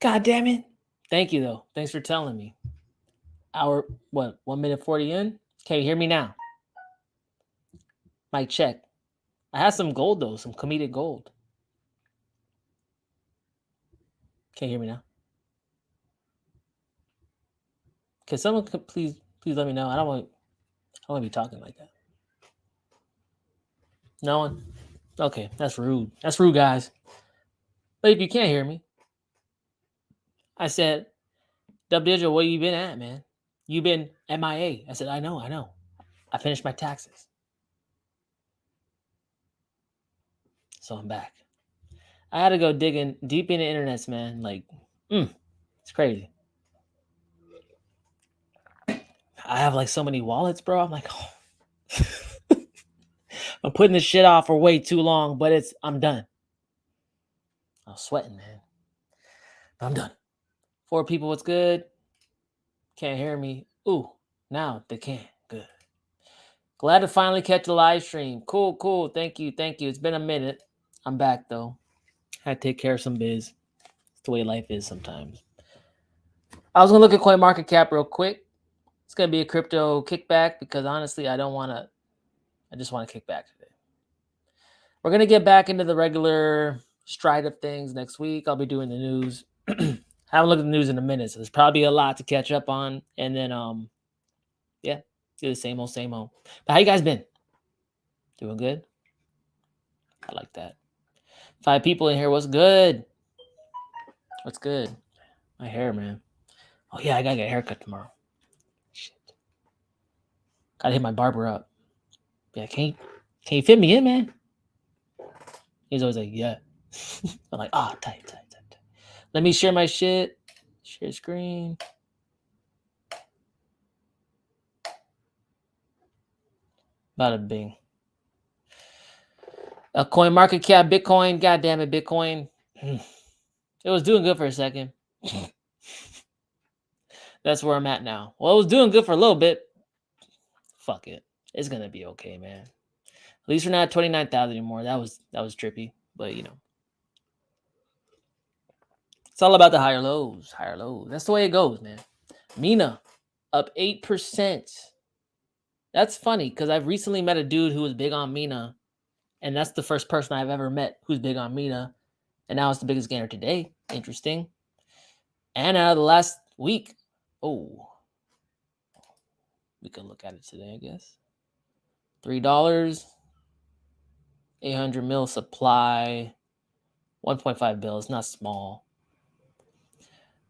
God damn it. Thank you, though. Thanks for telling me. Hour, what, 1 minute 40 in? Can you hear me now? Mic check. I have some gold, though, some comedic gold. Can you hear me now? Can someone please let me know? I don't want to be talking like that. No one? Okay, that's rude. That's rude, guys. But if you can't hear me, I said, Dubdigital, where you been at, man? You been MIA. I said, I know. I finished my taxes. So I'm back. I had to go digging deep in the internets, man. Like, it's crazy. I have like so many wallets, bro. I'm like, oh. I'm putting this shit off for way too long, but I'm done. I was sweating, man. But I'm done. 4 people, what's good? Can't hear me. Ooh, now they can. Good. Glad to finally catch the live stream. Cool. Thank you. It's been a minute. I'm back, though. Had to take care of some biz. It's the way life is sometimes. I was going to look at CoinMarketCap real quick. It's going to be a crypto kickback because, honestly, I just want to kick back today. We're going to get back into the regular stride of things next week. I'll be doing the news. I haven't looked at the news in a minute, so there's probably a lot to catch up on. And then, do the same old. But how you guys been? Doing good? I like that. 5 people in here. What's good? My hair, man. Oh, yeah, I got to get a haircut tomorrow. Shit. Got to hit my barber up. Yeah, can you fit me in, man? He's always like, yeah. I'm like, tight. Let me share my shit. Share screen. Bada bing. CoinMarketCap, Bitcoin. God damn it, Bitcoin. It was doing good for a second. That's where I'm at now. Well, it was doing good for a little bit. Fuck it. It's going to be okay, man. At least we're not at 29,000 anymore. That was trippy. But, you know. It's all about the higher lows. That's the way it goes, man. Mina, up 8%. That's funny because I've recently met a dude who was big on Mina. And that's the first person I've ever met who's big on Mina. And now it's the biggest gainer today. Interesting. And out of the last week, we can look at it today, I guess. $3, 800 mil supply, 1.5 bill. It's not small.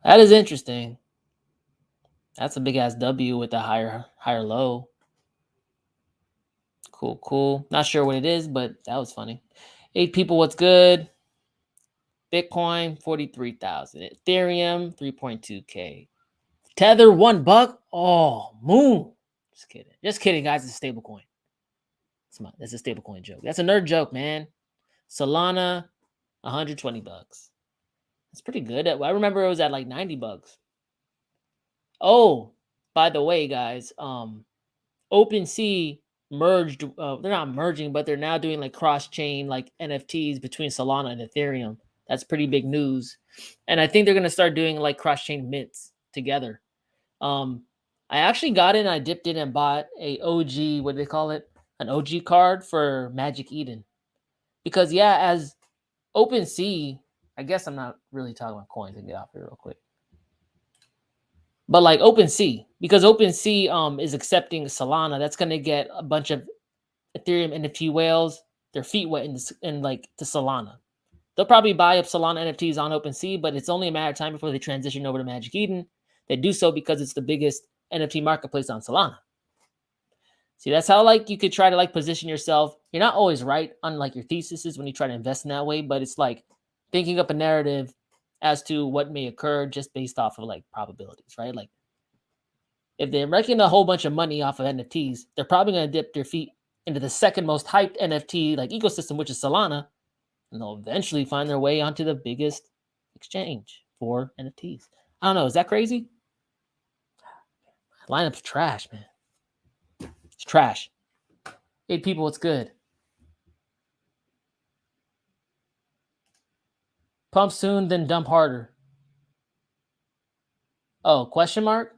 That is interesting. That's a big ass W with a higher low. Cool. Not sure what it is, but that was funny. 8 people, what's good? Bitcoin, 43,000. Ethereum, 3.2K. Tether, $1. Oh, moon. Just kidding, guys. It's a stable coin. That's a stablecoin joke. That's a nerd joke, man. Solana, $120. That's pretty good. I remember it was at like $90. Oh, by the way, guys, OpenSea merged. They're not merging, but they're now doing like cross-chain like NFTs between Solana and Ethereum. That's pretty big news, and I think they're gonna start doing like cross-chain mints together. I actually got in. I dipped in and bought a OG. What do they call it? An OG card for Magic Eden, because yeah, as OpenSea, I guess I'm not really talking about coins. And get off here real quick. But like OpenSea, because OpenSea is accepting Solana, that's gonna get a bunch of Ethereum NFT whales their feet wet in like to Solana. They'll probably buy up Solana NFTs on OpenSea, but it's only a matter of time before they transition over to Magic Eden. They do so because it's the biggest NFT marketplace on Solana. See, that's how like you could try to like position yourself. You're not always right on like your theses when you try to invest in that way, but it's like thinking up a narrative as to what may occur just based off of like probabilities, right? Like if they're making a whole bunch of money off of NFTs, they're probably going to dip their feet into the second most hyped NFT like ecosystem, which is Solana, and they'll eventually find their way onto the biggest exchange for NFTs. I don't know. Is that crazy? Lineup's trash, man. It's trash. 8 people, what's good? Pump soon, then dump harder. Oh, question mark?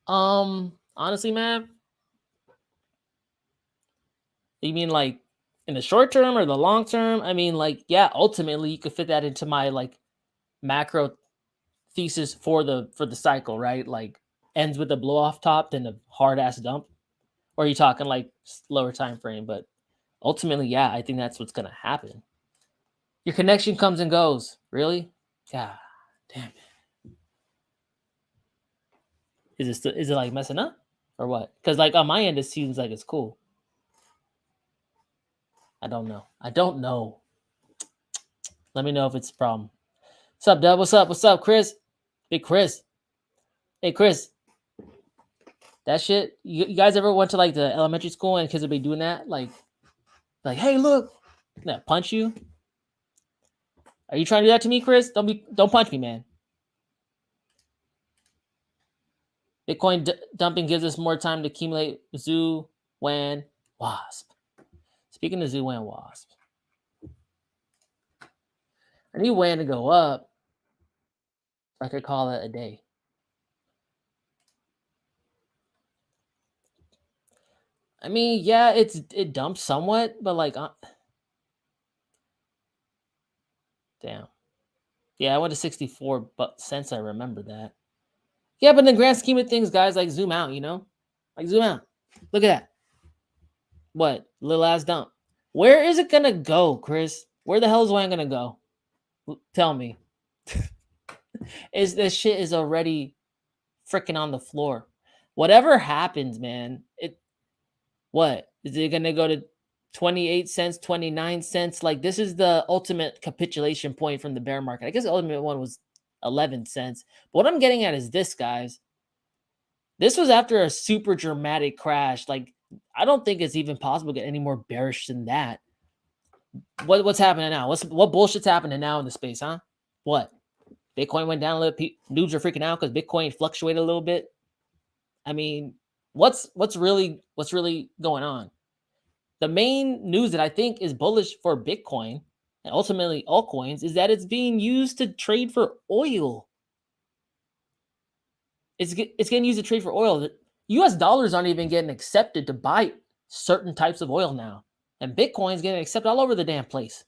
Honestly, man, you mean like in the short term or the long term? I mean, like, yeah, ultimately you could fit that into my like macro thesis for the cycle, right? Like ends with a blow off top, then a hard ass dump. Or are you talking like slower time frame? But ultimately, yeah, I think that's what's gonna happen. Your connection comes and goes. Really? God damn it. Is it like messing up or what? Because like on my end, it seems like it's cool. I don't know. Let me know if it's a problem. What's up, Dub? What's up? What's up, Chris? Big Chris. Hey, Chris. That shit. You guys ever went to like the elementary school and kids would be doing that? Like, hey, look, punch you. Are you trying to do that to me, Chris? Don't punch me, man. Bitcoin dumping gives us more time to accumulate Zoo, WAN, Wasp. Speaking of Zoo, WAN, Wasp, I need WAN to go up. I could call it a day. I mean, yeah, it dumps somewhat, but like, damn. Yeah, I went to 64 cents. I remember that. Yeah, but in the grand scheme of things, guys, like zoom out, like zoom out. Look at that. What little ass dump? Where is it gonna go, Chris? Where the hell is WAN gonna go? Tell me. Is this shit is already freaking on the floor? Whatever happens, man. What is it gonna go to 28 cents, 29 cents? Like this is the ultimate capitulation point from the bear market. I guess the ultimate one was 11 cents. But what I'm getting at is this, guys. This was after a super dramatic crash. Like I don't think it's even possible to get any more bearish than that. What's happening now? What bullshit's happening now in the space, huh? What? Bitcoin went down a little. Noobs are freaking out because Bitcoin fluctuated a little bit. I mean, what's really going on? The main news that I think is bullish for Bitcoin and ultimately altcoins is that it's being used to trade for oil. It's getting used to trade for oil. US dollars aren't even getting accepted to buy certain types of oil now. And Bitcoin's getting accepted all over the damn place.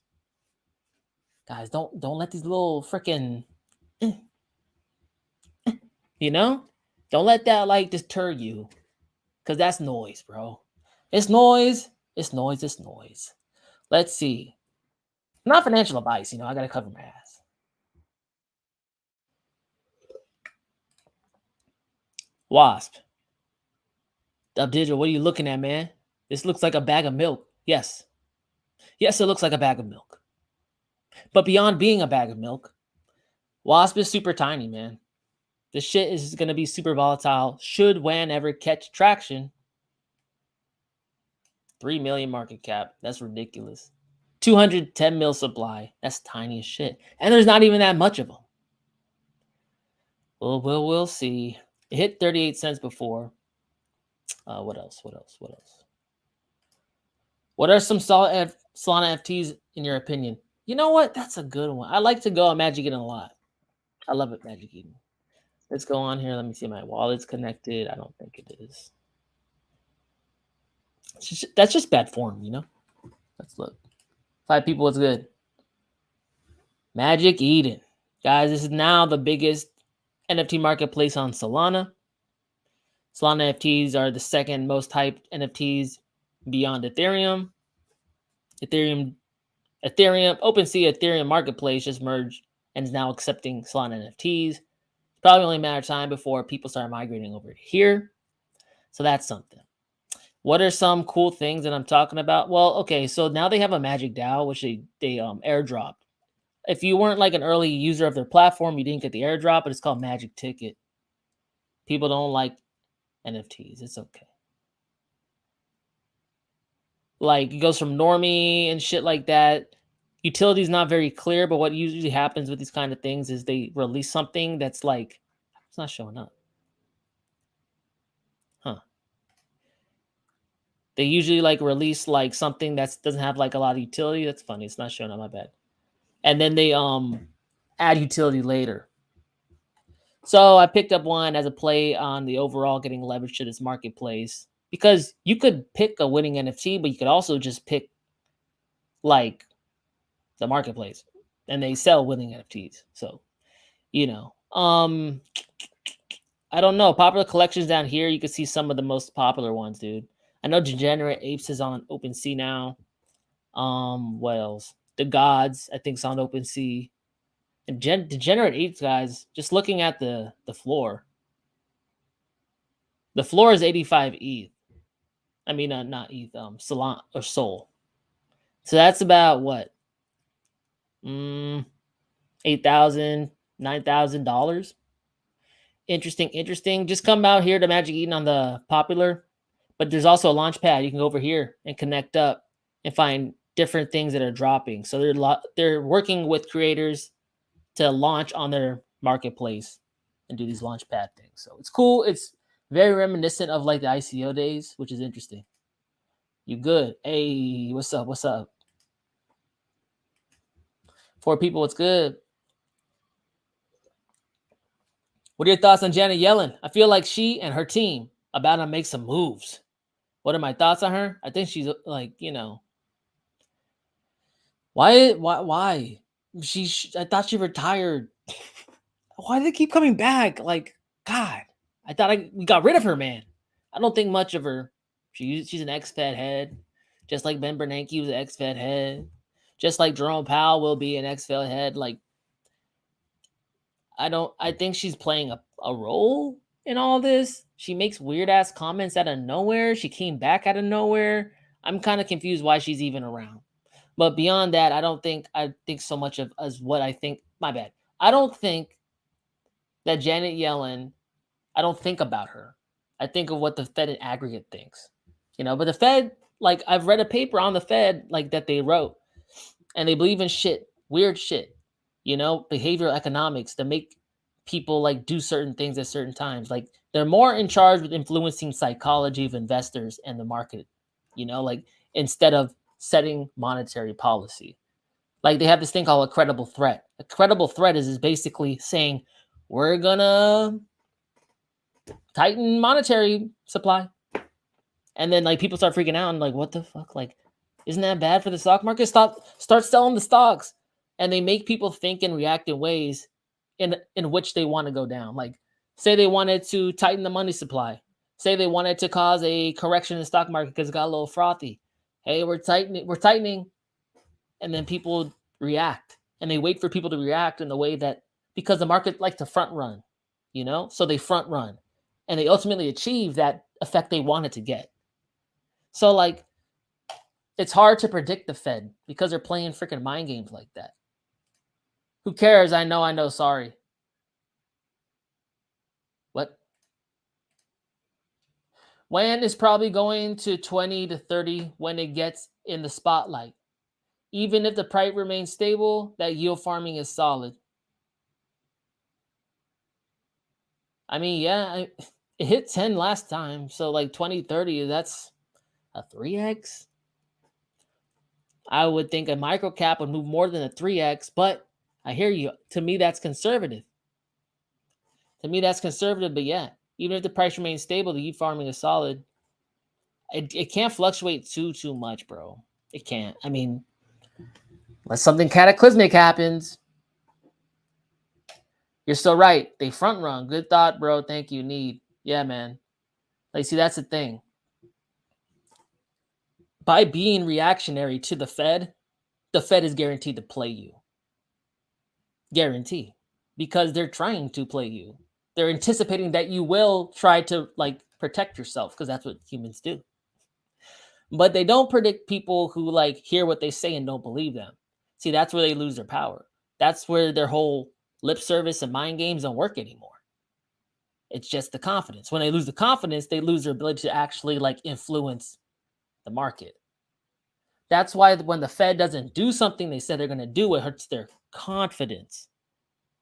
Guys, don't let these little freaking don't let that like deter you. Cause that's noise, bro. It's noise. It's noise. It's noise. Let's see. Not financial advice, I gotta cover my ass. Wasp. Dubdigital, what are you looking at, man? This looks like a bag of milk. Yes. Yes, it looks like a bag of milk. But beyond being a bag of milk, Wasp is super tiny, man. This shit is going to be super volatile. Should WAN ever catch traction, 3 million market cap. That's ridiculous. 210 mil supply. That's tiny as shit. And there's not even that much of them. Well, we'll see. It hit 38 cents before. What else? What are some solid Solana FTs in your opinion? You know what? That's a good one. I like to go on Magic Eden a lot. I love it, Magic Eden. Let's go on here. Let me see if my wallet's connected. I don't think it is. That's just bad form, you know? Let's look. 5 people, what's good? Magic Eden. Guys, this is now the biggest NFT marketplace on Solana. Solana NFTs are the second most hyped NFTs beyond Ethereum. OpenSea Ethereum marketplace just merged and is now accepting Solana NFTs. It's probably only a matter of time before people start migrating over here. So that's something. What are some cool things that I'm talking about? Well, okay, so now they have a Magic DAO, which they airdropped. If you weren't like an early user of their platform, you didn't get the airdrop, but it's called Magic Ticket. People don't like NFTs. It's okay. Like it goes from normie and shit like that. Utility's not very clear, but what usually happens with these kind of things is they release something that's like, it's not showing up. Huh. They usually like release like something that doesn't have like a lot of utility. That's funny. It's not showing up, my bad. And then they add utility later. So I picked up one as a play on the overall getting leverage to this marketplace because you could pick a winning NFT, but you could also just pick like the marketplace and they sell winning NFTs. So, you know, I don't know. Popular collections down here, you can see some of the most popular ones, dude. I know Degenerate Apes is on OpenSea now. What else? The Gods, I think, is on OpenSea. And Degenerate Apes, guys, just looking at the floor. The floor is 85 ETH. I mean, not ETH, Solana or Sol. So that's about what? $8,000, $9,000. Interesting. Just come out here to Magic Eden on the popular, but there's also a launch pad. You can go over here and connect up and find different things that are dropping. So they're working with creators to launch on their marketplace and do these launch pad things. So it's cool. It's very reminiscent of like the ICO days, which is interesting. You good? Hey, what's up? 4 people, what's good? What are your thoughts on Janet Yellen? I feel like she and her team about to make some moves. What are my thoughts on her? I think she's like, you know, why? I thought she retired. Why do they keep coming back? Like, God, I thought we got rid of her, man. I don't think much of her. She's an ex-Fed head, just like Ben Bernanke was an ex-Fed head, just like Jerome Powell will be an ex-Fed head. Like, I think she's playing a role in all this. She makes weird ass comments out of nowhere. She came back out of nowhere. I'm kind of confused why she's even around. But beyond that, I think so much of as what I think. My bad. I don't think that Janet Yellen, I don't think about her. I think of what the Fed in aggregate thinks. You know, but the Fed, like I've read a paper on the Fed like that they wrote, and they believe in shit, weird shit. You know, behavioral economics to make people like do certain things at certain times. Like they're more in charge with influencing psychology of investors and the market, you know, like instead of setting monetary policy. Like they have this thing called a credible threat. A credible threat is basically saying we're gonna tighten monetary supply. And then like people start freaking out and like, what the fuck? Like, isn't that bad for the stock market? Start selling the stocks. And they make people think and react in ways in which they want to go down. Like, say they wanted to tighten the money supply. Say they wanted to cause a correction in the stock market because it got a little frothy. Hey, we're tightening. And then people react. And they wait for people to react in the way that, because the market likes to front run, you know? So they front run. And they ultimately achieve that effect they wanted to get. So, like, it's hard to predict the Fed because they're playing freaking mind games like that. Who cares? I know. Sorry. What? WAN is probably going to 20 to 30 when it gets in the spotlight. Even if the price remains stable, that yield farming is solid. I mean, yeah, it hit 10 last time. So like 20, 30, that's a 3x. I would think a micro cap would move more than a 3x, but I hear you. To me, that's conservative. But yeah, even if the price remains stable, the yield farming is solid. It can't fluctuate too much, bro. It can't. I mean, unless something cataclysmic happens. You're still right. They front run. Good thought, bro. Thank you. Need. Yeah, man. Like, see, that's the thing. By being reactionary to the Fed is guaranteed to play you. Guarantee. Because they're trying to play you. They're anticipating that you will try to like protect yourself because that's what humans do. But they don't predict people who like hear what they say and don't believe them. See, that's where they lose their power. That's where their whole lip service and mind games don't work anymore. It's just the confidence. When they lose the confidence, they lose their ability to actually like influence the market. That's why when the Fed doesn't do something they said they're going to do, it hurts their confidence,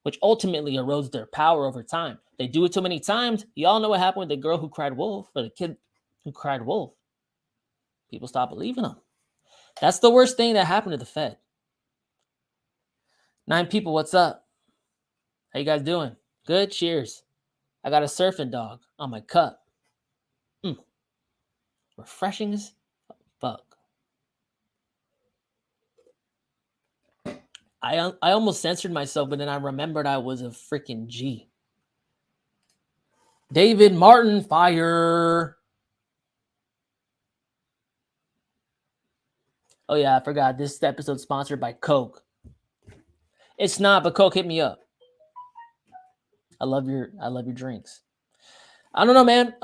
which ultimately erodes their power over time. They do it too many times. Y'all know what happened with the girl who cried wolf, or the kid who cried wolf. People stop believing them. That's the worst thing that happened to the Fed. 9 people, what's up? How you guys doing? Good, cheers. I got a surfing dog on my cup. Refreshing as fuck. I almost censored myself, but then I remembered I was a freaking G. David Martin, fire. Oh yeah, I forgot. This episode sponsored by Coke. It's not, but Coke, hit me up. I love your drinks. I don't know, man.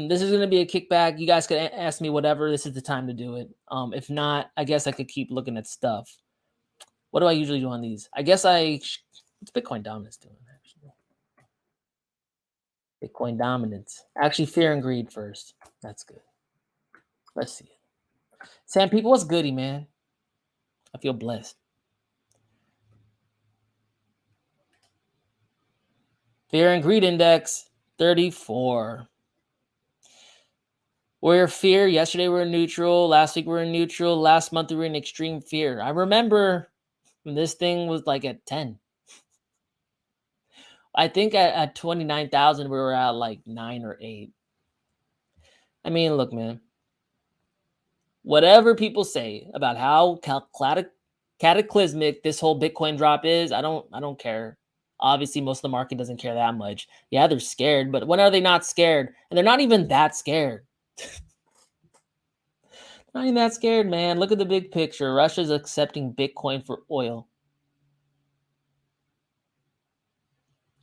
This is gonna be a kickback. You guys could ask me whatever. This is the time to do it. If not, I guess I could keep looking at stuff. What do I usually do on these? I guess what's Bitcoin dominance doing? Actually, Bitcoin dominance. Actually, fear and greed first. That's good. Let's see it. Sam, people, what's goody, man? I feel blessed. Fear and greed index 34. We're fear. Yesterday we were neutral. Last week we were neutral. Last month we were in extreme fear. I remember when this thing was like at 10. I think at 29,000 we were at like 9 or 8. I mean, look, man. Whatever people say about how cataclysmic this whole Bitcoin drop is, I don't care. Obviously, most of the market doesn't care that much. Yeah, they're scared, but when are they not scared? And they're not even that scared. Not even that scared, man. Look at the big picture. Russia's accepting Bitcoin for oil.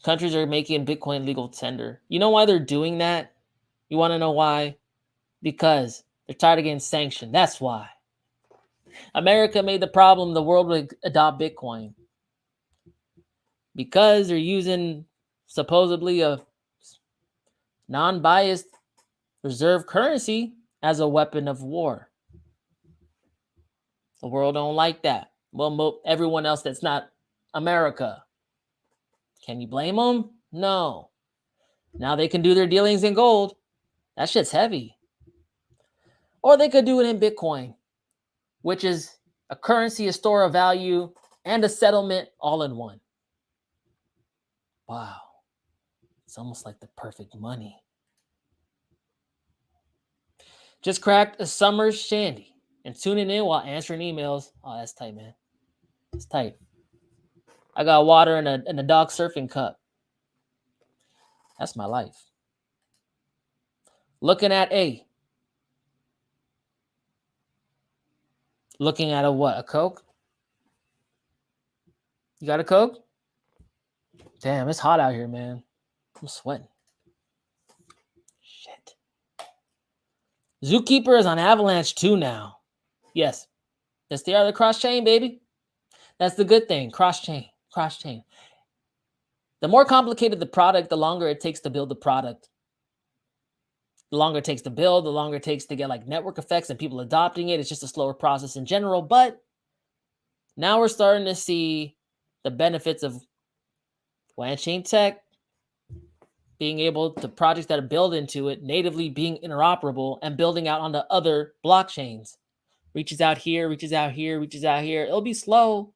Countries are making Bitcoin legal tender. You know why they're doing that? You want to know why? Because they're tired of getting sanctioned. That's why. America made the problem the world would adopt Bitcoin. Because they're using supposedly a non-biased reserve currency as a weapon of war. The world don't like that. Well, everyone else that's not America. Can you blame them? No. Now they can do their dealings in gold. That shit's heavy. Or they could do it in Bitcoin, which is a currency, a store of value, and a settlement all in one. Wow. It's almost like the perfect money. Just cracked a summer shandy and tuning in while answering emails. Oh, that's tight, man. It's tight. I got water in a dog surfing cup. That's my life. Looking at a what? A Coke? You got a Coke? Damn, it's hot out here, man. I'm sweating. Shit. Zookeeper is on Avalanche 2 now. Yes. That's the other cross-chain, baby. That's the good thing. Cross-chain. Cross-chain. The more complicated the product, the longer it takes to build the product. The longer it takes to build, the longer it takes to get like network effects and people adopting it. It's just a slower process in general. But now we're starting to see the benefits of on-chain tech being able to projects that are built into it natively being interoperable and building out onto other blockchains. Reaches out here, reaches out here, reaches out here. It'll be slow,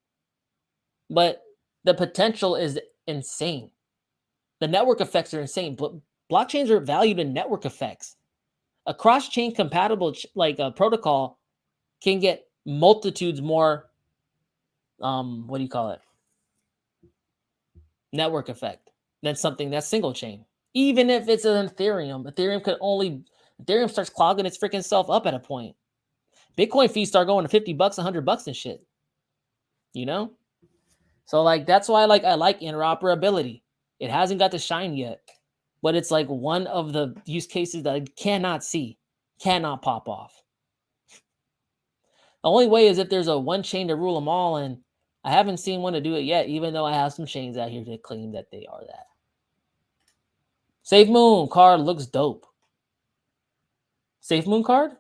but the potential is insane. The network effects are insane. But blockchains are valued in network effects. A cross-chain compatible protocol can get multitudes more what do you call it? Network effect than something that's single chain. Even if it's an Ethereum, Ethereum starts clogging its freaking self up at a point. Bitcoin fees start going to $50, $100 and shit. You know? So like that's why I like interoperability. It hasn't got to shine yet, but it's like one of the use cases that I cannot see, cannot pop off. The only way is if there's a one chain to rule them all, and I haven't seen one to do it yet, even though I have some chains out here that claim that they are that. Safe Moon card looks dope. Safe Moon card?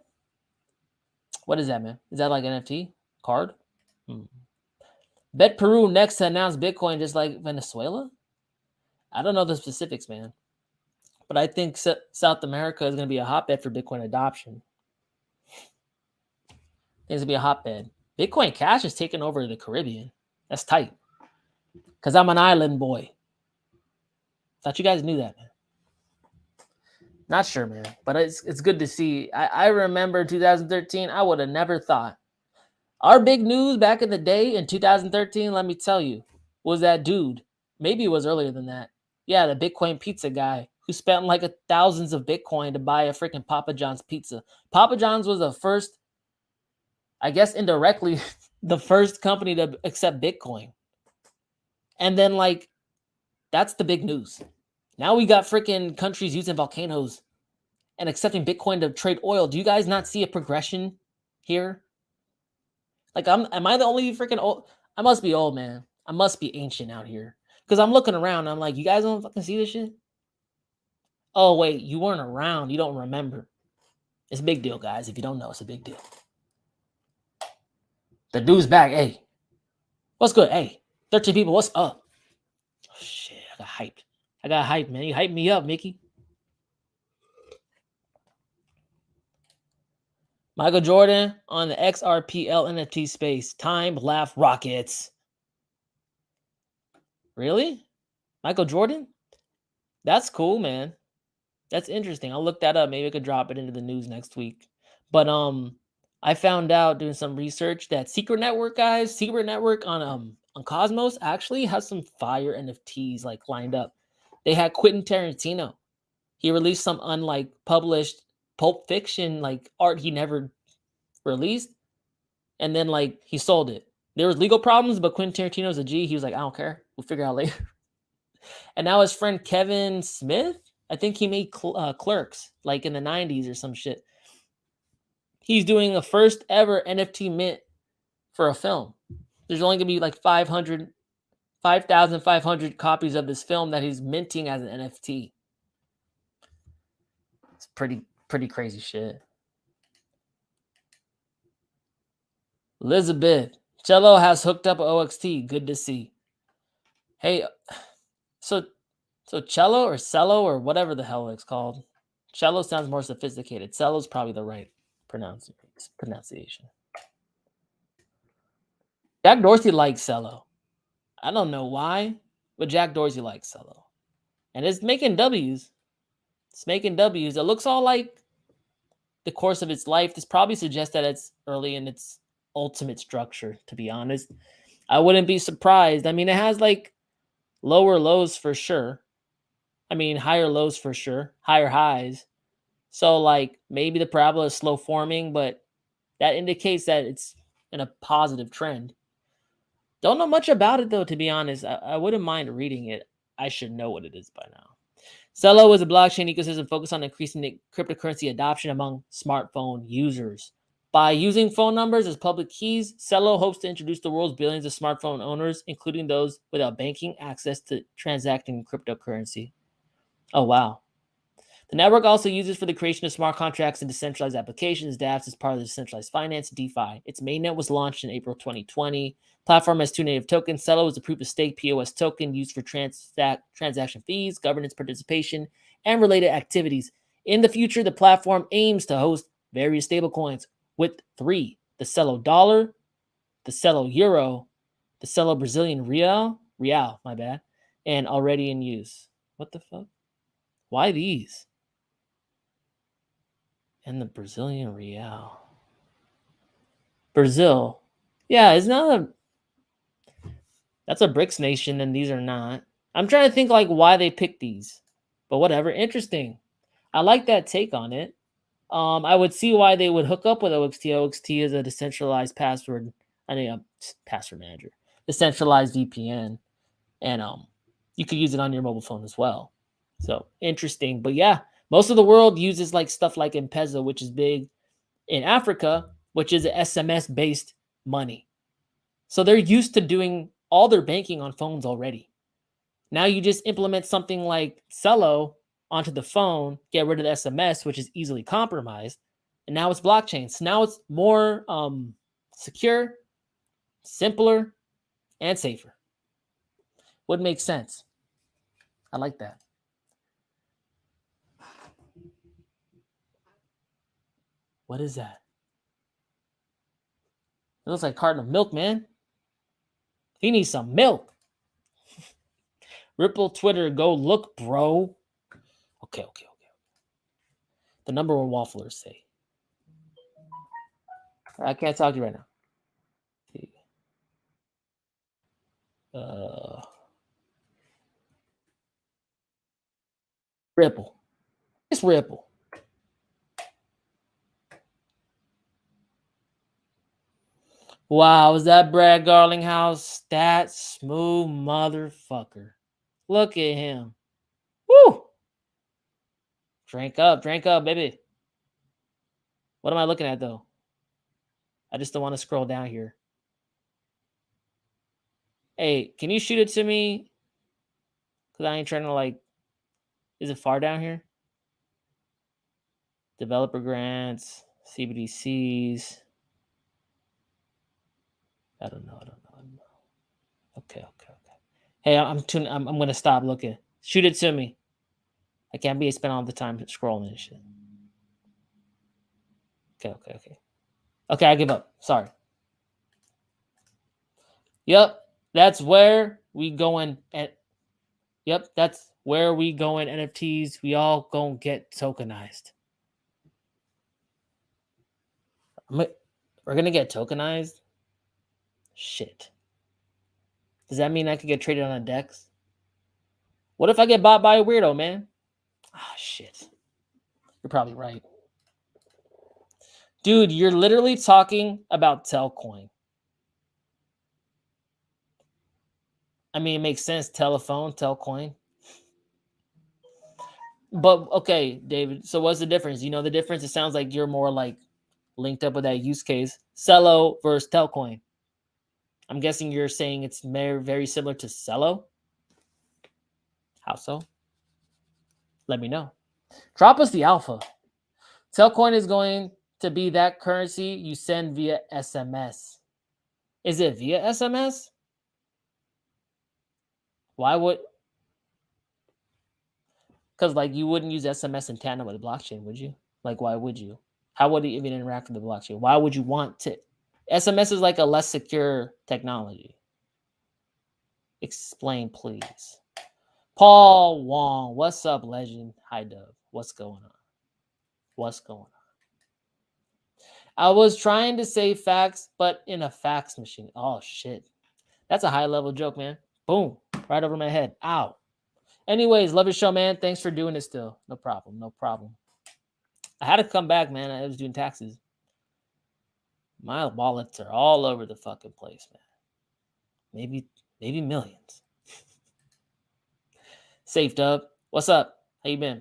What is that, man? Is that like NFT card? Bet Peru next to announce Bitcoin just like Venezuela? I don't know the specifics, man. But I think South America is going to be a hotbed for Bitcoin adoption. It's going to be a hotbed. Bitcoin Cash is taking over the Caribbean. That's tight. Because I'm an island boy. Thought you guys knew that, man. Not sure, man. But it's good to see. I remember 2013, I would have never thought. Our big news back in the day in 2013, let me tell you, was that dude. Maybe it was earlier than that. Yeah, the Bitcoin pizza guy who spent like thousands of Bitcoin to buy a freaking Papa John's pizza. Papa John's was the first, I guess indirectly, the first company to accept Bitcoin. And then like, that's the big news. Now we got freaking countries using volcanoes and accepting Bitcoin to trade oil. Do you guys not see a progression here? Like, am I the only freaking old? I must be old, man. I must be ancient out here. Because I'm looking around. I'm like, you guys don't fucking see this shit? Oh, wait, you weren't around. You don't remember. It's a big deal, guys. If you don't know, it's a big deal. The dude's back. Hey, what's good? Hey, 13 people, what's up? Oh, shit, I got hyped, man. You hyped me up, Mickey. Michael Jordan on the XRPL NFT space. Time, laugh, rockets. Really? Michael Jordan? That's cool, man. That's interesting. I'll look that up. Maybe I could drop it into the news next week. But I found out doing some research that Secret Network on Cosmos actually has some fire NFTs like lined up. They had Quentin Tarantino. He released some published Pulp Fiction like art he never released, and then like he sold it. There was legal problems, but Quentin Tarantino's a G. He was like, I don't care. We'll figure it out later. And now his friend Kevin Smith, I think he made Clerks like in the 90s or some shit. He's doing a first ever NFT mint for a film. There's only gonna be like 5,500 copies of this film that he's minting as an NFT. It's pretty crazy shit. Elizabeth, Cello has hooked up OXT. Good to see. Hey, so Cello or Cello or whatever the hell it's called. Cello sounds more sophisticated. Cello's probably the right pronunciation. Jack Dorsey likes Cello. I don't know why, but Jack Dorsey likes Cello. And it's making W's. It's making W's. It looks all like the course of its life. This probably suggests that it's early in its ultimate structure, to be honest. I wouldn't be surprised. I mean, it has like lower lows for sure. I mean, higher lows for sure. Higher highs. So like maybe the parabola is slow forming, but that indicates that it's in a positive trend. Don't know much about it though, to be honest. I wouldn't mind reading it. I should know what it is by now. Cello is a blockchain ecosystem focused on increasing the cryptocurrency adoption among smartphone users. By using phone numbers as public keys, Cello hopes to introduce the world's billions of smartphone owners, including those without banking access to transacting cryptocurrency. Oh, wow. The network also uses for the creation of smart contracts and decentralized applications, dApps, as part of the decentralized finance, DeFi. Its mainnet was launched in April 2020. Platform has 2 native tokens. Celo is a proof-of-stake POS token used for transaction fees, governance participation, and related activities. In the future, the platform aims to host various stablecoins with 3: the Celo dollar, the Celo euro, the Celo Brazilian real, and already in use. What the fuck? Why these? And the Brazilian real. Brazil. Yeah, it's not that's a BRICS nation, and these are not. I'm trying to think like why they picked these. But whatever. Interesting. I like that take on it. I would see why they would hook up with OXT. OXT is a decentralized password. Password manager. Decentralized VPN. And you could use it on your mobile phone as well. So interesting. But yeah, most of the world uses like stuff like M-Pesa, which is big in Africa, which is SMS-based money. So they're used to doing all their banking on phones already. Now you just implement something like Celo onto the phone, get rid of the SMS, which is easily compromised, and now it's blockchain. So now it's more secure, simpler, and safer. Would make sense. I like that. What is that? It looks like a carton of milk, man. He needs some milk. Ripple Twitter, go look, bro. Okay. The number one wafflers say. I can't talk to you right now. Ripple. It's Ripple. Wow, is that Brad Garlinghouse? That smooth motherfucker. Look at him. Woo! Drink up, baby. What am I looking at, though? I just don't want to scroll down here. Hey, can you shoot it to me? Because I ain't trying to, like... Is it far down here? Developer grants, CBDCs. I don't know. Okay. Hey, I'm gonna stop looking. Shoot it to me. I can't be spending all the time scrolling and shit. Okay. Okay, I give up. Sorry. Yep, that's where we going. That's where we going. NFTs. We all gonna get tokenized. We're gonna get tokenized. Shit. Does that mean I could get traded on a DEX? What if I get bought by a weirdo, man? Ah, shit. You're probably right. Dude, you're literally talking about Telcoin. I mean, it makes sense. Telephone, Telcoin. But, okay, David, so what's the difference? You know the difference? It sounds like you're more, like, linked up with that use case. Celo versus Telcoin. I'm guessing you're saying it's very similar to Celo? How so? Let me know. Drop us the alpha. Telcoin is going to be that currency you send via SMS. Is it via SMS? Why would... Because, like, you wouldn't use SMS in tandem with a blockchain, would you? Like, why would you? How would it even interact with the blockchain? Why would you want to? SMS is like a less secure technology. Explain, please. Paul Wong, what's up, legend? Hi, Dub. What's going on? I was trying to say facts, but in a fax machine. Oh, shit. That's a high-level joke, man. Boom. Right over my head. Ow. Anyways, love your show, man. Thanks for doing it still. No problem. I had to come back, man. I was doing taxes. My wallets are all over the fucking place, man. Maybe millions. Safe, Dub. What's up? How you been?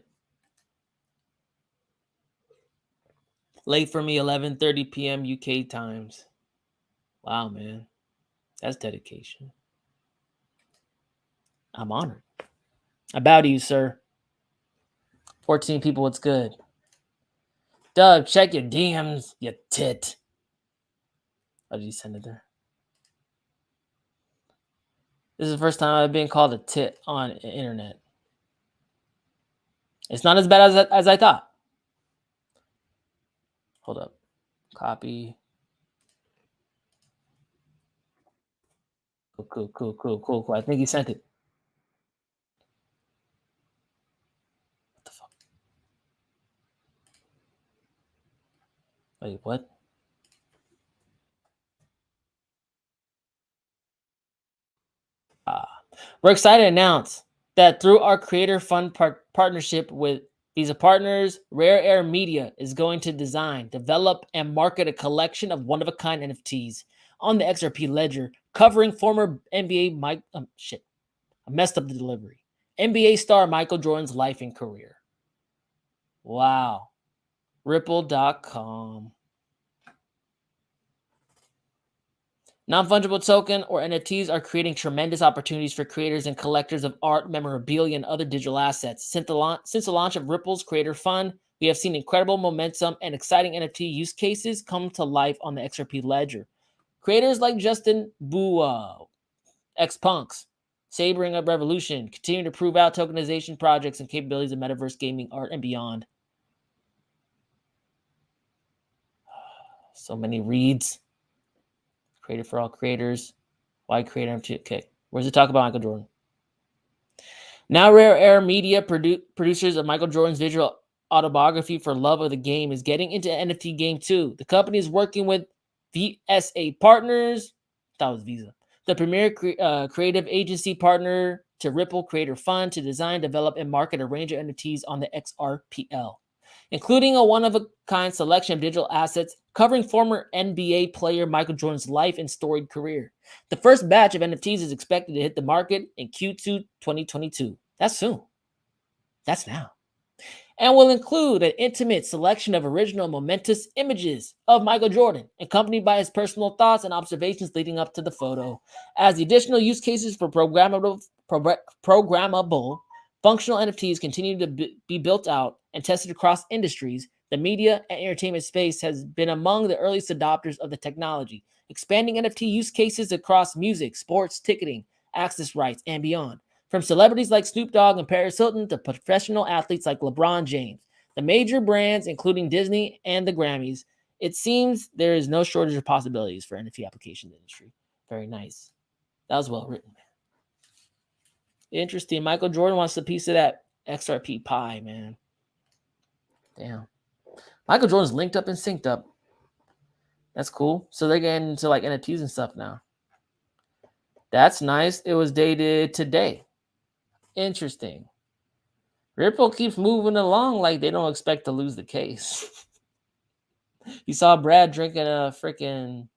Late for me, 11:30 p.m. UK times. Wow, man. That's dedication. I'm honored. I bow to you, sir. 14 people, what's good? Dub, check your DMs, you tit. Oh, did you send it there? This is the first time I've been called a tit on the internet. It's not as bad as I thought. Hold up. Copy. Cool. I think he sent it. What the fuck? Wait, what? We're excited to announce that through our creator fund partnership with Visa partners, Rare Air Media is going to design, develop, and market a collection of one-of-a-kind NFTs on the XRP ledger covering former NBA I messed up the delivery. NBA star Michael Jordan's life and career. Wow. Ripple.com. Non-fungible token or NFTs are creating tremendous opportunities for creators and collectors of art, memorabilia, and other digital assets. Since the launch of Ripple's Creator Fund, we have seen incredible momentum and exciting NFT use cases come to life on the XRP ledger. Creators like Justin Bua, X-Punks, Sabering Up Revolution continue to prove out tokenization projects and capabilities of metaverse gaming, art, and beyond. So many reads. Creator for all creators. Why create NFT? Okay. Where's it talk about Michael Jordan? Now Rare Air Media, producers of Michael Jordan's visual autobiography for love of the game, is getting into NFT game too. The company is working with VSA Partners. That was Visa. The premier creative agency partner to Ripple Creator Fund to design, develop, and market a range of NFTs on the XRPL, including a one-of-a-kind selection of digital assets covering former NBA player Michael Jordan's life and storied career. The first batch of NFTs is expected to hit the market in Q2 2022. That's soon. That's now. And will include an intimate selection of original momentous images of Michael Jordan, accompanied by his personal thoughts and observations leading up to the photo. As the additional use cases for programmable functional NFTs continue to be built out and tested across industries, the media and entertainment space has been among the earliest adopters of the technology, expanding NFT use cases across music, sports, ticketing, access rights, and beyond. From celebrities like Snoop Dogg and Paris Hilton to professional athletes like LeBron James, the major brands, including Disney and the Grammys, it seems there is no shortage of possibilities for NFT application industry. Very nice. That was well written, man. Interesting. Michael Jordan wants a piece of that XRP pie, man. Damn. Michael Jordan's linked up and synced up. That's cool. So they're getting into like NFTs and stuff now. That's nice. It was dated today. Interesting. Ripple keeps moving along like they don't expect to lose the case. You saw Brad drinking a freaking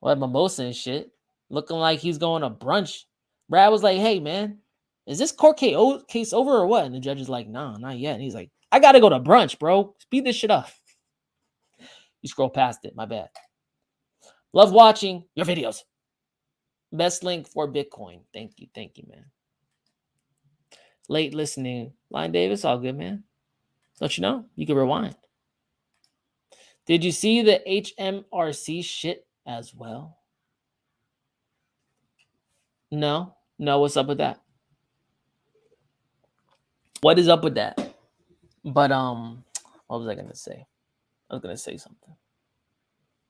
mimosa and shit, looking like he's going to brunch. Brad was like, "Hey man, is this court case over or what?" And the judge is like, "No, not yet." And he's like, "I gotta go to brunch, bro. Speed this shit up." You scroll past it. My bad. Love watching your videos. Best link for Bitcoin. Thank you, man. Late listening, Lion Davis, all good, man. Don't you know? You can rewind. Did you see the HMRC shit as well? No. What's up with that? What is up with that? But what was I gonna say? I was gonna say something.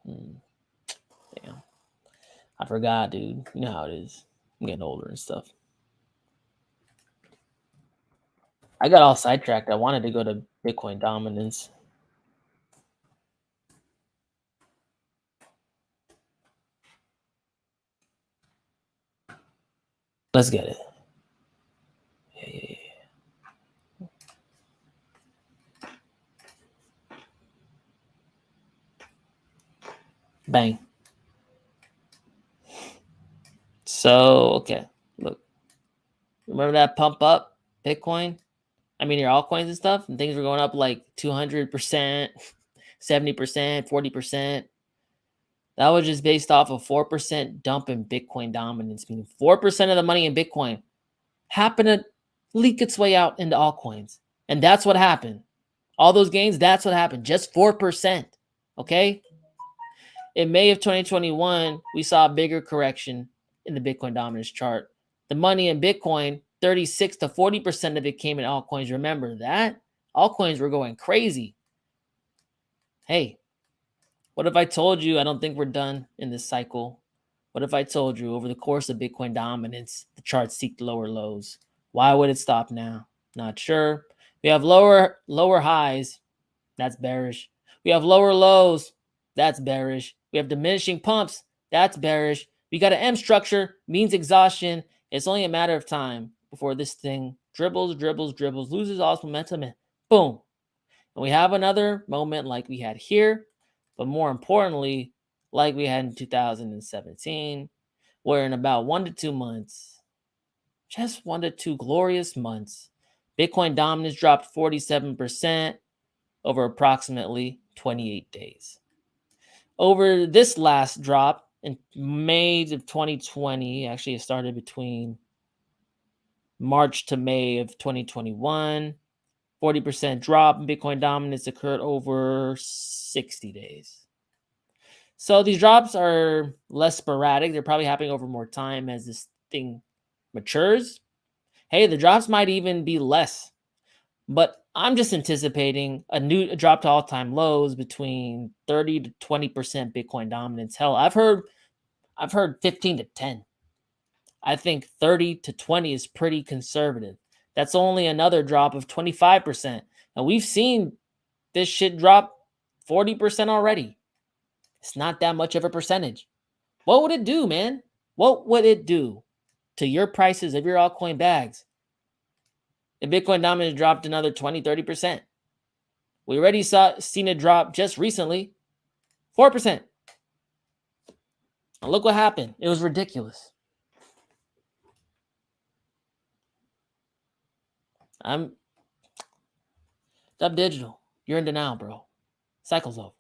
Damn, I forgot, dude. You know how it is. I'm getting older and stuff. I got all sidetracked. I wanted to go to Bitcoin dominance. Let's get it. Yeah. Bang. So, okay. Look. Remember that pump up Bitcoin? I mean, your altcoins and stuff, and things were going up like 200%, 70%, 40%. That was just based off a 4% dump in Bitcoin dominance, meaning 4% of the money in Bitcoin happened to leak its way out into altcoins. And that's what happened. All those gains, that's what happened. Just 4%. Okay? In May of 2021, we saw a bigger correction in the Bitcoin dominance chart. The money in Bitcoin, 36 to 40% of it came in altcoins. Remember that? Altcoins were going crazy. Hey, what if I told you I don't think we're done in this cycle? What if I told you over the course of Bitcoin dominance, the charts seek lower lows? Why would it stop now? Not sure. We have lower highs. That's bearish. We have lower lows. That's bearish. We have diminishing pumps. That's bearish. We got an M structure, means exhaustion. It's only a matter of time before this thing dribbles, loses all its momentum, and boom. And we have another moment like we had here, but more importantly, like we had in 2017, where in about 1 to 2 months, just 1 to 2 glorious months, Bitcoin dominance dropped 47% over approximately 28 days. Over this last drop in May of 2020, actually it started between March to May of 2021, 40% drop in Bitcoin dominance occurred over 60 days. So these drops are less sporadic. They're probably happening over more time as this thing matures. Hey, the drops might even be less. But I'm just anticipating a drop to all-time lows between 30 to 20% Bitcoin dominance. Hell, I've heard 15 to 10. I think 30 to 20 is pretty conservative. That's only another drop of 25%. And we've seen this shit drop 40% already. It's not that much of a percentage. What would it do, man? What would it do to your prices of your altcoin bags if Bitcoin dominance dropped another 20, 30%? We already seen it drop just recently, 4%. And look what happened. It was ridiculous. I'm Dubdigital. You're in denial, bro. Cycle's over.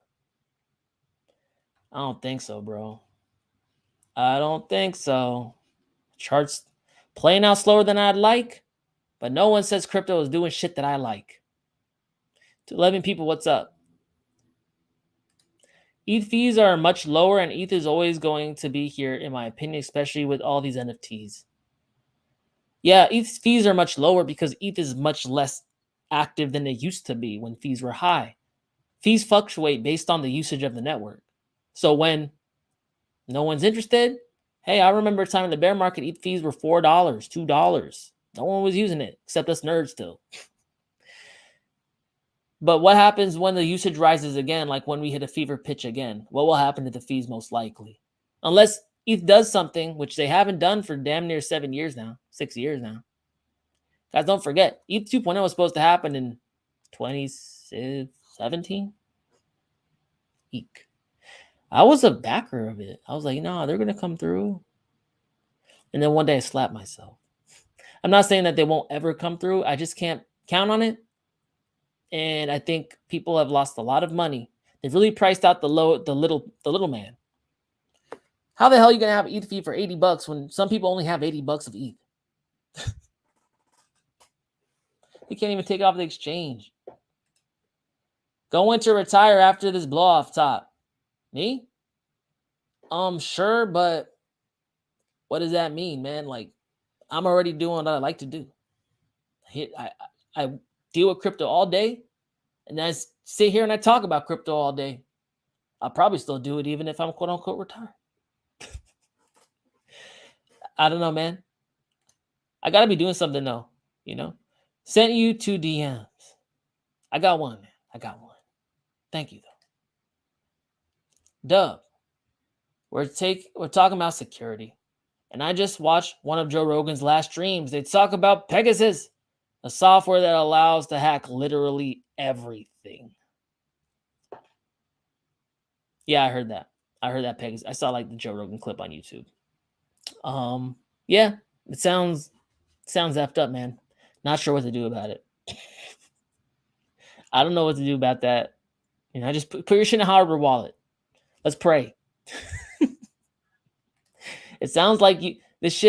I don't think so, bro. I don't think so. Charts playing out slower than I'd like, but no one says crypto is doing shit that I like. To 11 people, what's up? ETH fees are much lower, and ETH is always going to be here, in my opinion, especially with all these NFTs. Yeah, ETH fees are much lower because ETH is much less active than it used to be when fees were high. Fees fluctuate based on the usage of the network. So when no one's interested, hey, I remember a time in the bear market, ETH fees were $4, $2. No one was using it, except us nerds still. But what happens when the usage rises again, like when we hit a fever pitch again? What will happen to the fees most likely? Unless ETH does something, which they haven't done for damn near 7 years now, 6 years now. Guys, don't forget, ETH 2.0 was supposed to happen in 2017. Eek. I was a backer of it. I was like, no, they're going to come through. And then one day I slapped myself. I'm not saying that they won't ever come through. I just can't count on it. And I think people have lost a lot of money. They've really priced out the little man. How the hell are you going to have an ETH fee for $80 when some people only have $80 of ETH? They can't even take it off the exchange. Going to retire after this blow off top. Me? Sure, but what does that mean, man? Like, I'm already doing what I like to do. I deal with crypto all day, and I sit here and I talk about crypto all day. I'll probably still do it even if I'm quote unquote retired. I don't know, man. I gotta be doing something though, you know. Sent you 2 DMs. I got one, man. I got one. Thank you though. Dub. We're talking about security. And I just watched one of Joe Rogan's last streams. They talk about Pegasus, a software that allows to hack literally everything. Yeah, I heard that. I heard that Pegasus. I saw like the Joe Rogan clip on YouTube. Yeah, it sounds effed up, man. Not sure what to do about it. I don't know what to do about that. You know, just put your shit in a hardware wallet. Let's pray. It sounds like this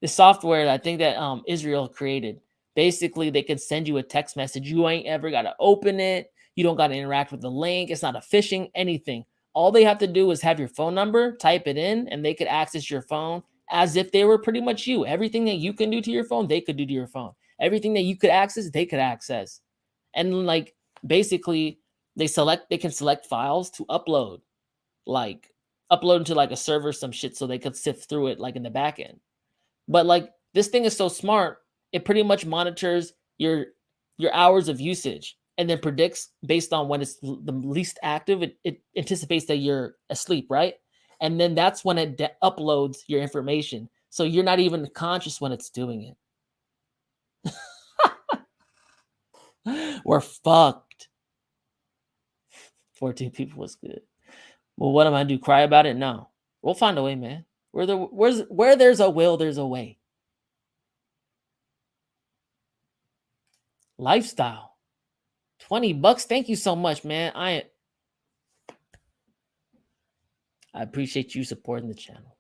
software I think that Israel created Basically, they can send you a text message. You ain't ever got to open it. You don't got to interact with the link. It's not a phishing, anything. All they have to do is have your phone number, type it in, and they could access your phone as if they were pretty much you. Everything that you can do to your phone, they could do to your phone. Everything that you could access, they could access. And like basically, they can select files to upload, like upload into like a server, some shit, so they could sift through it like in the back end. But like this thing is so smart, it pretty much monitors your hours of usage and then predicts based on when it's the least active. It anticipates that you're asleep, right? And then that's when it uploads your information. So you're not even conscious when it's doing it. We're fucked. 14 people was good. Well, what am I do? Cry about it? No. We'll find a way, man. Where there's a will, there's a way. Lifestyle. $20. Thank you so much, man. I appreciate you supporting the channel.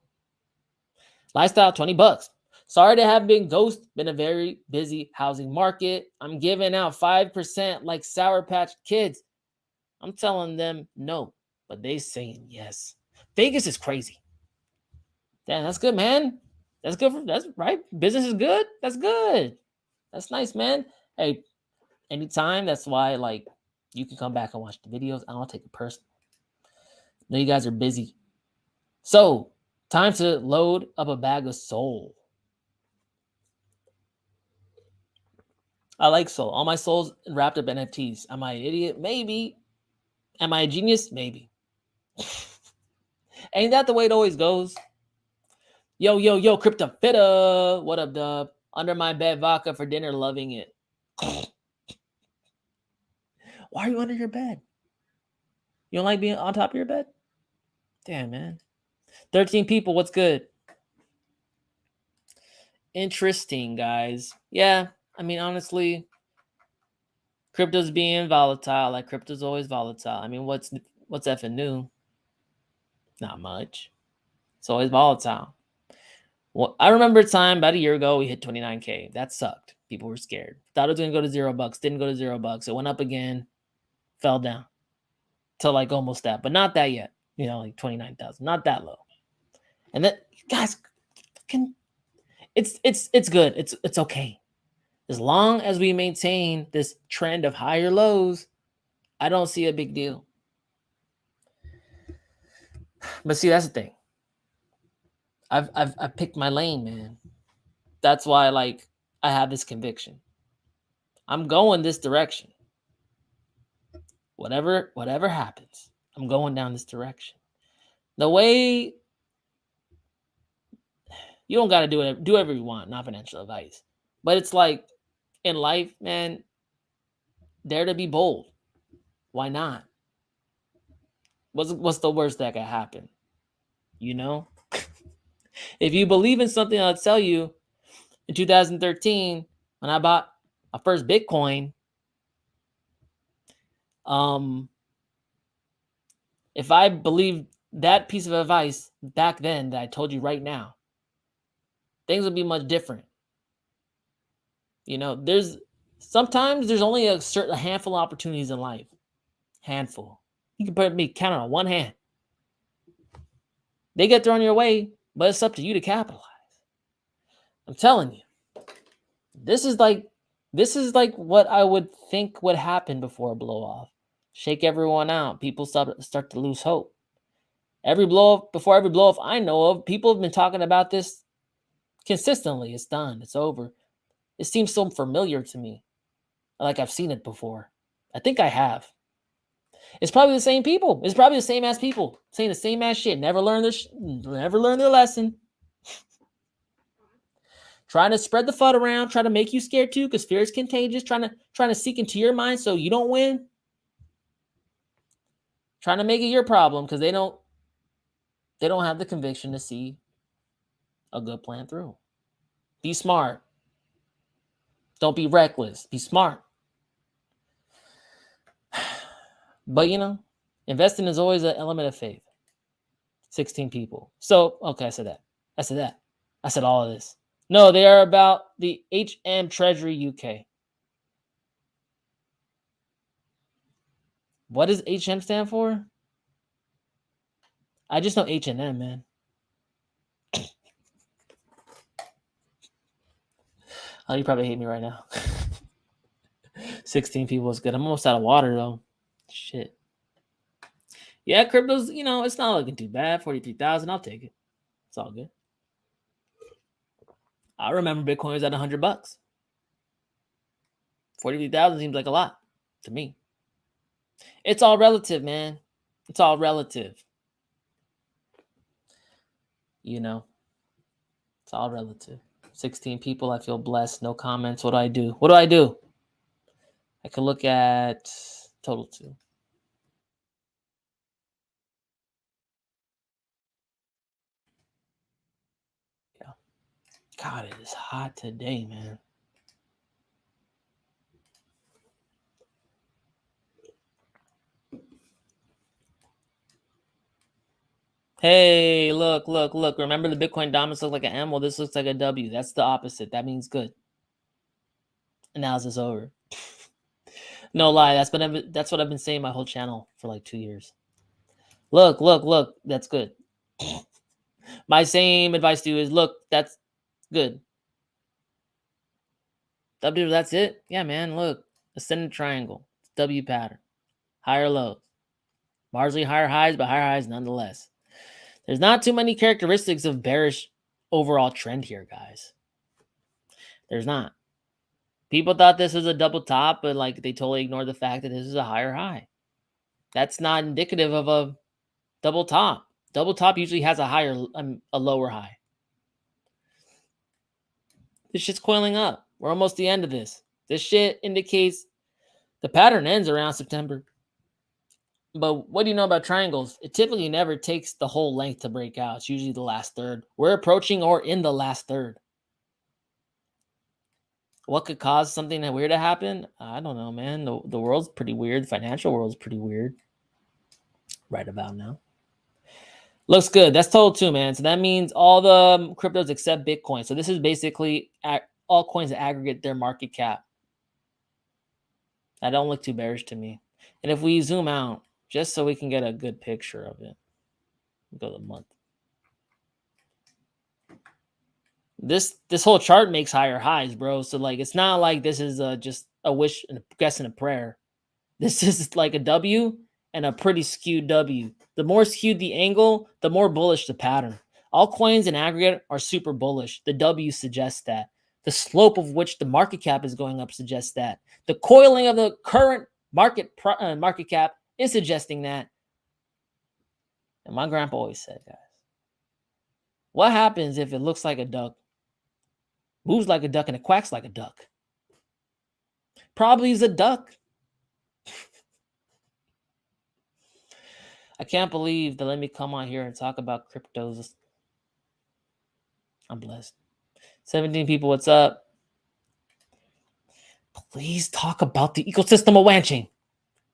Lifestyle, $20. Sorry to have been ghost. Been a very busy housing market. I'm giving out 5% like Sour Patch Kids. I'm telling them no, but they saying yes. Vegas is crazy. Damn, that's good, man. That's good. That's right. Business is good. That's good. That's nice, man. Hey, anytime. That's why, like, you can come back and watch the videos. I don't take it personal. I know you guys are busy. So, time to load up a bag of soul. I like soul. All my souls wrapped up NFTs. Am I an idiot? Maybe. Am I a genius? Maybe. Ain't that the way it always goes? Yo, Crypto Fitta. What up, Dub? Under my bed vodka for dinner, loving it. Why are you under your bed? You don't like being on top of your bed? Damn, man. 13 people, what's good? Interesting, guys. Yeah, I mean, honestly, crypto's being volatile. Like, crypto's always volatile. I mean, what's effing new? Not much. It's always volatile. Well, I remember a time about a year ago, we hit 29K. That sucked. People were scared. Thought it was going to go to $0. Didn't go to $0. It went up again, fell down to like almost that, but not that yet. You know, like 29,000, not that low. And that, guys, it's good. It's okay. As long as we maintain this trend of higher lows, I don't see a big deal. But see, that's the thing. I've picked my lane, man. That's why, like, I have this conviction. I'm going this direction. Whatever happens, I'm going down this direction. The way you don't got to do whatever you want, not financial advice. But it's like in life, man, dare to be bold. Why not? What's the worst that could happen? You know? If you believe in something, I'll tell you, in 2013, when I bought my first Bitcoin, if I believed that piece of advice back then that I told you right now, things would be much different. You know, sometimes there's only a handful of opportunities in life. Handful. You can probably count on one hand. They get thrown your way, but it's up to you to capitalize. I'm telling you, this is like what I would think would happen before a blow off. Shake everyone out. People start to lose hope. Before every blow off I know of, people have been talking about this consistently. It's done. It's over. It seems so familiar to me. Like I've seen it before. I think I have. It's probably the same people. It's probably the same ass people saying the same ass shit. Never learn their lesson. Trying to spread the FUD around, trying to make you scared too, because fear is contagious. Trying to seek into your mind so you don't win. Trying to make it your problem because they don't have the conviction to see a good plan through. Be smart. Don't be reckless. Be smart. But, you know, investing is always an element of faith. 16 people. So, okay, I said that. I said all of this. No, they are about the HM Treasury UK. What does HM stand for? I just know H&M, man. Oh, you probably hate me right now. 16 people is good. I'm almost out of water, though. Shit. Yeah, crypto's, it's not looking too bad. 43,000, I'll take it. It's all good. I remember Bitcoin was at $100. 43,000 seems like a lot to me. It's all relative, man. It's all relative. It's all relative. 16 people. I feel blessed. No comments. What do I do? I could look at total 2. Yeah. God, it is hot today, man. Hey, look. Remember the Bitcoin dominance looked like an M? Well, this looks like a W. That's the opposite. That means good. Analysis over. No lie. That's what I've been saying my whole channel for like 2 years. Look. That's good. My same advice to you is look, that's good. W, that's it? Yeah, man, look. Ascendant triangle. W pattern. Higher lows. Marginally higher highs, but higher highs nonetheless. There's not too many characteristics of bearish overall trend here, guys. There's not. People thought this was a double top, but like they totally ignored the fact that this is a higher high. That's not indicative of a double top. Double top usually has a lower high. This shit's coiling up. We're almost the end of this. This shit indicates the pattern ends around September. But what do you know about triangles? It typically never takes the whole length to break out. It's usually the last third. We're approaching or in the last third. What could cause something that weird to happen? I don't know, man. The world's pretty weird. The financial world's pretty weird right about now. Looks good. That's total 2, man. So that means all the cryptos except Bitcoin. So this is basically all coins that aggregate their market cap. That don't look too bearish to me. And if we zoom out, just so we can get a good picture of it, we'll go to the month. This whole chart makes higher highs, bro. So like, it's not like this is just a wish and a guess and a prayer. This is like a W and a pretty skewed W. The more skewed the angle, the more bullish the pattern. All coins in aggregate are super bullish. The W suggests that. The slope of which the market cap is going up suggests that. The coiling of the current market cap is suggesting that. And my grandpa always said, guys, what happens if it looks like a duck, moves like a duck, and it quacks like a duck? Probably is a duck. I can't believe they let me come on here and talk about cryptos. I'm blessed. 17 people, what's up? Please talk about the ecosystem of WANchain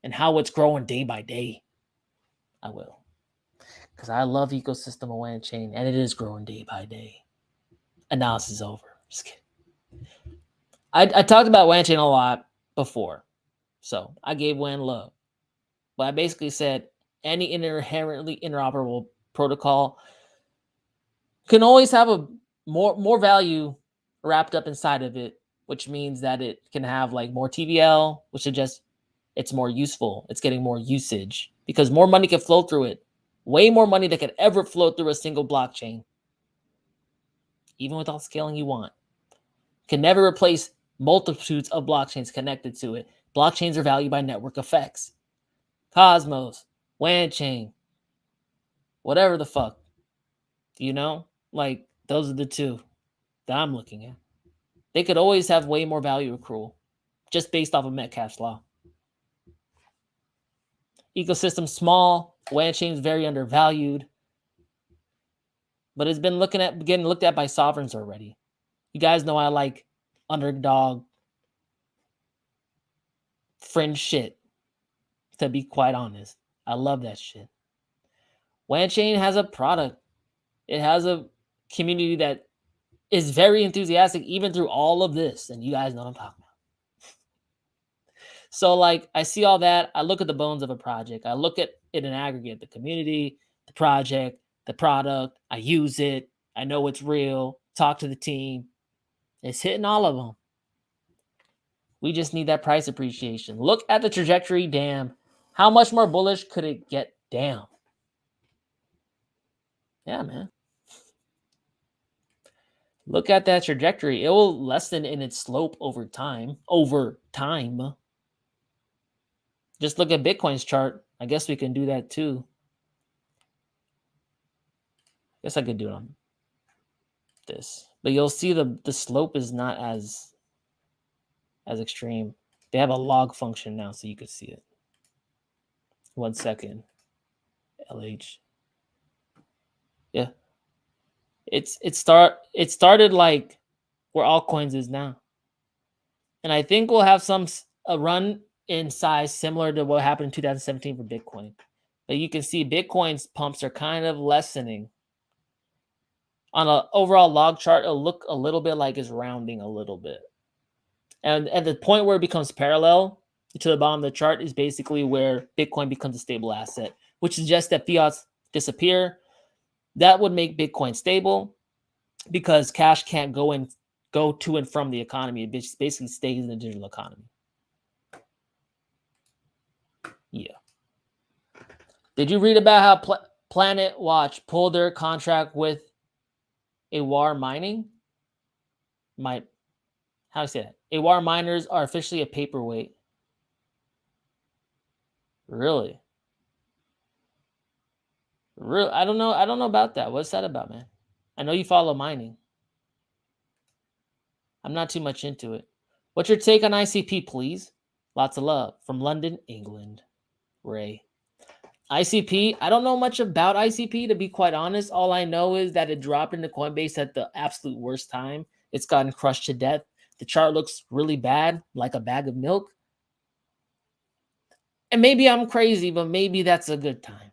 and how it's growing day by day. I will. Because I love ecosystem of WANchain and it is growing day by day. Analysis over. Just kidding. I talked about WANchain a lot before. So I gave WAN love. But I basically said any inherently interoperable protocol can always have a more value wrapped up inside of it, which means that it can have like more TVL, which suggests it's more useful. It's getting more usage because more money can flow through it. Way more money that could ever flow through a single blockchain. Even with all the scaling you want. Can never replace multitudes of blockchains connected to it. Blockchains are valued by network effects. Cosmos, WANchain, whatever the fuck. Like those are the two that I'm looking at. They could always have way more value accrual just based off of Metcalfe's law. Ecosystem small, WANchain is very undervalued, but it's been getting looked at by sovereigns already. You guys know I like underdog fringe shit, to be quite honest. I love that shit. WANchain has a product. It has a community that is very enthusiastic even through all of this, and you guys know what I'm talking about. So like I see all that, I look at the bones of a project, I look at it in aggregate, the community, the project, the product, I use it, I know it's real, talk to the team. It's hitting all of them. We just need that price appreciation. Look at the trajectory, damn. How much more bullish could it get? Damn. Yeah, man. Look at that trajectory. It will lessen in its slope over time. Just look at Bitcoin's chart. I guess we can do that too. Guess I could do it on this. But you'll see the slope is not as extreme. They have a log function now, so you could see it. 1 second. LH. Yeah. It started like where altcoins is now. And I think we'll have a run in size similar to what happened in 2017 for Bitcoin. But you can see Bitcoin's pumps are kind of lessening. On an overall log chart, it'll look a little bit like it's rounding a little bit. And at the point where it becomes parallel to the bottom of the chart is basically where Bitcoin becomes a stable asset, which suggests that fiats disappear. That would make Bitcoin stable because cash can't go to and from the economy. It basically stays in the digital economy. Yeah. Did you read about how Planet Watch pulled their contract with AWAR mining? How do I say that? AWAR miners are officially a paperweight. Really? I don't know. I don't know about that. What's that about, man? I know you follow mining. I'm not too much into it. What's your take on ICP, please? Lots of love from London, England. Ray. ICP, I don't know much about ICP, to be quite honest. All I know is that it dropped into Coinbase at the absolute worst time. It's gotten crushed to death. The chart looks really bad, like a bag of milk. And maybe I'm crazy, but maybe that's a good time.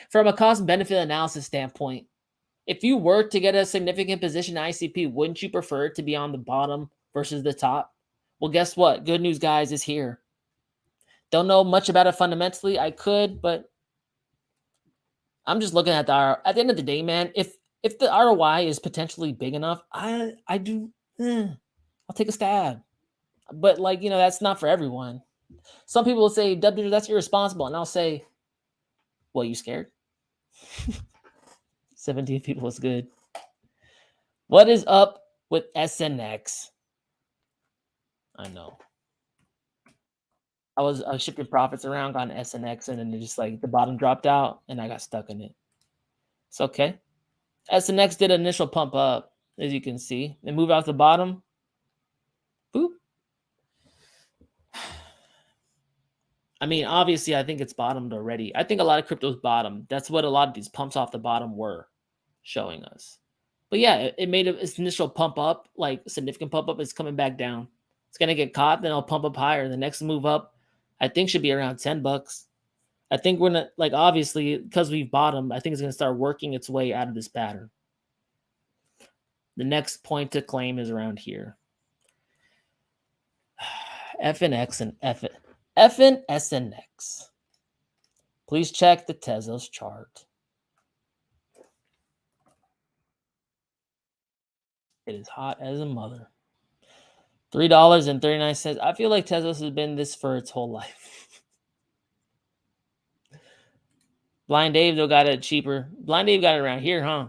From a cost-benefit analysis standpoint, if you were to get a significant position in ICP, wouldn't you prefer it to be on the bottom versus the top? Well, guess what? Good news, guys, is here. Don't know much about it fundamentally. I could, but I'm just looking at at the end of the day, man, if the ROI is potentially big enough, I'll take a stab. But like, that's not for everyone. Some people will say, Dubdigital, that's irresponsible. And I'll say, well, you scared? 17 people is good. What is up with SNX? I know. I was shifting profits around, got an SNX, and then it just like the bottom dropped out, and I got stuck in it. It's okay. SNX did an initial pump up, as you can see. It moved off the bottom. Boop. I mean, obviously, I think it's bottomed already. I think a lot of cryptos bottomed. That's what a lot of these pumps off the bottom were showing us. But yeah, it made its initial pump up, like significant pump up. It's coming back down. It's going to get caught, then it'll pump up higher. The next move up, I think, should be around $10. I think we're going to, obviously, because we've bottomed, I think it's going to start working its way out of this pattern. The next point to claim is around here. FNX and FNSNX. Please check the Tezos chart. It is hot as a mother. $3.39. I feel like Tezos has been this for its whole life. Blind Dave, though, got it cheaper. Blind Dave got it around here, huh?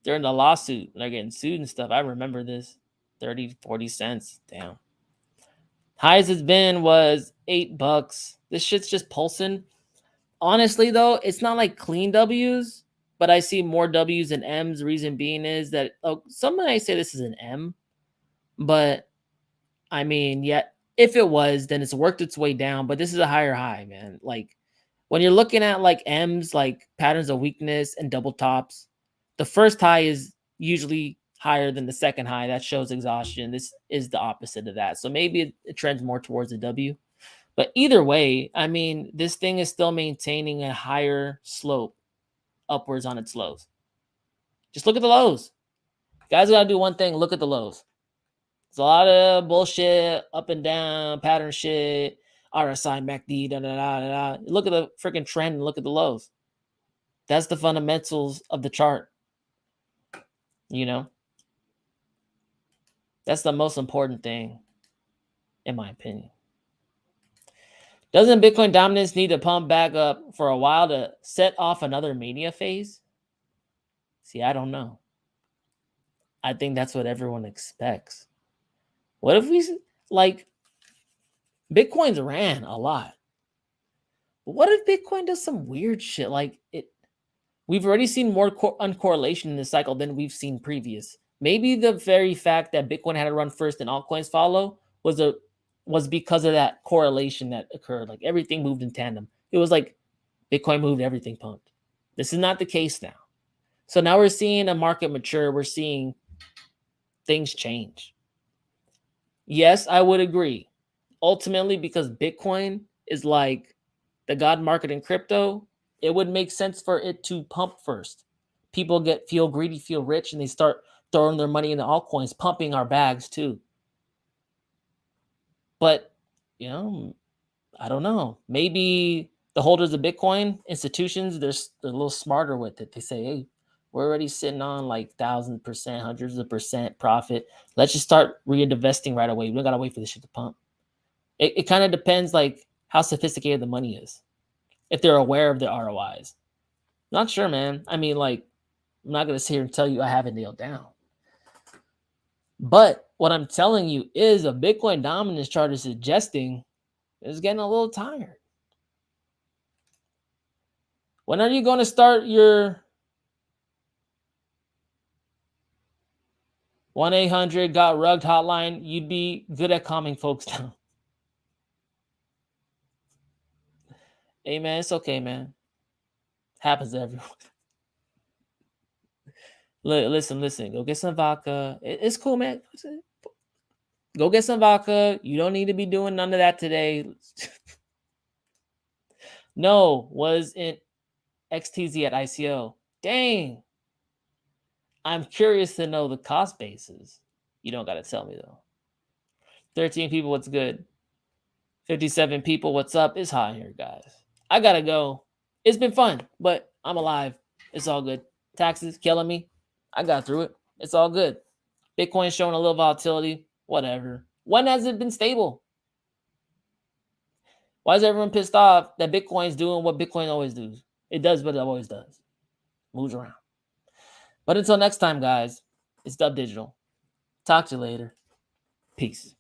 They're in the lawsuit. They're getting sued and stuff. I remember this. 30, 40 cents. Damn. Highest it's been was $8. This shit's just pulsing. Honestly, though, it's not like clean W's, but I see more W's than M's. The reason being is that some might say this is an M, but I mean, yeah, if it was, then it's worked its way down. But this is a higher high, man. Like when you're looking at like M's, like patterns of weakness and double tops, the first high is usually higher than the second high. That shows exhaustion. This is the opposite of that. So maybe it trends more towards a W. But either way, I mean, this thing is still maintaining a higher slope upwards on its lows. Just look at the lows. Guys gotta do one thing, look at the lows. There's a lot of bullshit, up and down, pattern shit, RSI, MACD, da da da da. Look at the freaking trend and look at the lows. That's the fundamentals of the chart. You know? That's the most important thing, in my opinion. Doesn't Bitcoin dominance need to pump back up for a while to set off another mania phase? See, I don't know. I think that's what everyone expects. What if we, like, Bitcoin's ran a lot. But what if Bitcoin does some weird shit? Like, we've already seen more uncorrelation in this cycle than we've seen previous. Maybe the very fact that Bitcoin had to run first and altcoins follow was because of that correlation that occurred. Like, everything moved in tandem. It was like Bitcoin moved, everything pumped. This is not the case now. So now we're seeing a market mature. We're seeing things change. Yes, I would agree. Ultimately, because Bitcoin is like the god market in crypto, it would make sense for it to pump first. People feel greedy, feel rich, and they start throwing their money into altcoins, pumping our bags too. But, you know, I don't know. Maybe the holders of Bitcoin, institutions, they're a little smarter with it. They say, hey, we're already sitting on like 1,000%, hundreds of percent profit. Let's just start reinvesting right away. We don't got to wait for this shit to pump. It kind of depends like how sophisticated the money is. If they're aware of the ROIs. Not sure, man. I mean, like, I'm not going to sit here and tell you I have it nailed down. But what I'm telling you is a Bitcoin dominance chart is suggesting it's getting a little tired. When are you going to start your 1-800-GOT-RUGGED hotline? You'd be good at calming folks down. Hey, man, it's okay, man. Happens to everyone. Listen. Go get some vodka. It's cool, man. Go get some vodka. You don't need to be doing none of that today. No, was in XTZ at ICO. Dang. I'm curious to know the cost basis. You don't got to tell me, though. 13 people, what's good? 57 people, what's up? It's hot here, guys. I got to go. It's been fun, but I'm alive. It's all good. Taxes killing me. I got through it. It's all good. Bitcoin showing a little volatility. Whatever. When has it been stable? Why is everyone pissed off that Bitcoin's doing what Bitcoin always does? It does what it always does. Moves around. But until next time, guys, it's Dubdigital. Talk to you later. Peace.